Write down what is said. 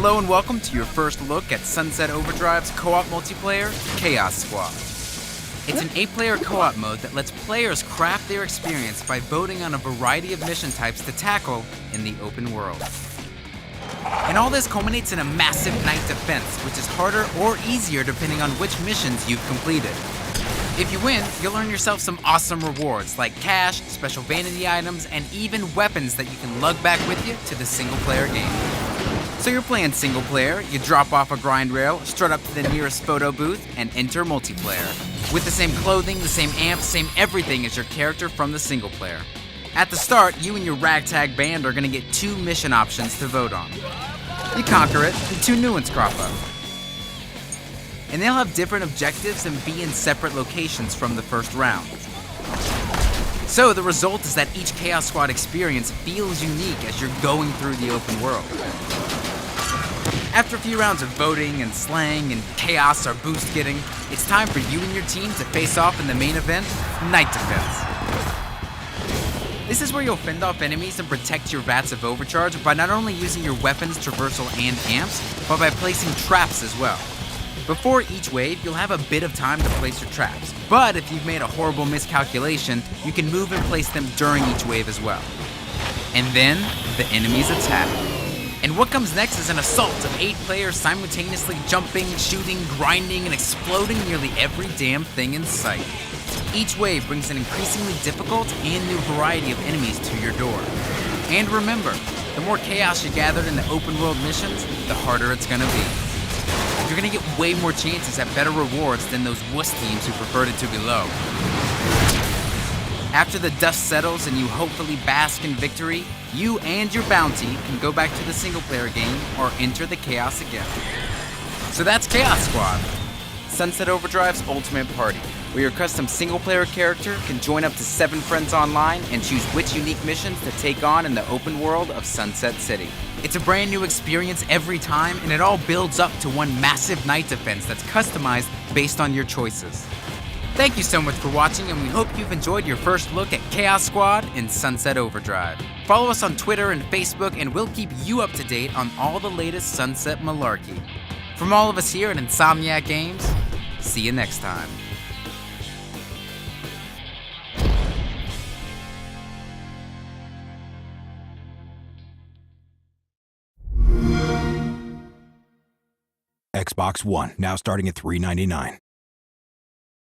Hello and welcome to your first look at Sunset Overdrive's co-op multiplayer, Chaos Squad. It's an 8-player co-op mode that lets players craft their experience by voting on a variety of mission types to tackle in the open world. And all this culminates in a massive night defense, which is harder or easier depending on which missions you've completed. If you win, you'll earn yourself some awesome rewards like cash, special vanity items, and even weapons that you can lug back with you to the single-player game. So you're playing single-player, you drop off a grind rail, strut up to the nearest photo booth, and enter multiplayer. With the same clothing, the same amp, same everything as your character from the single-player. At the start, you and your ragtag band are going to get 2 mission options to vote on. You conquer it, and 2 new ones crop up. And they'll have different objectives and be in separate locations from the first round. So the result is that each Chaos Squad experience feels unique as you're going through the open world. After a few rounds of voting and slang and chaos or boost getting, it's time for you and your team to face off in the main event, Night Defense. This is where you'll fend off enemies and protect your vats of overcharge by not only using your weapons, traversal, and amps, but by placing traps as well. Before each wave, you'll have a bit of time to place your traps, but if you've made a horrible miscalculation, you can move and place them during each wave as well. And then, the enemies attack. And what comes next is an assault of 8 players simultaneously jumping, shooting, grinding, and exploding nearly every damn thing in sight. Each wave brings an increasingly difficult and new variety of enemies to your door. And remember, the more chaos you gathered in the open world missions, the harder it's gonna be. You're gonna get way more chances at better rewards than those wuss teams who preferred it to be low. After the dust settles and you hopefully bask in victory, you and your bounty can go back to the single-player game or enter the chaos again. So that's Chaos Squad, Sunset Overdrive's ultimate party, where your custom single-player character can join up to 7 friends online and choose which unique missions to take on in the open world of Sunset City. It's a brand new experience every time, and it all builds up to one massive night defense that's customized based on your choices. Thank you so much for watching, and we hope you've enjoyed your first look at Chaos Squad in Sunset Overdrive. Follow us on Twitter and Facebook, and we'll keep you up to date on all the latest Sunset malarkey. From all of us here at Insomniac Games, see you next time. Xbox One, now starting at $399.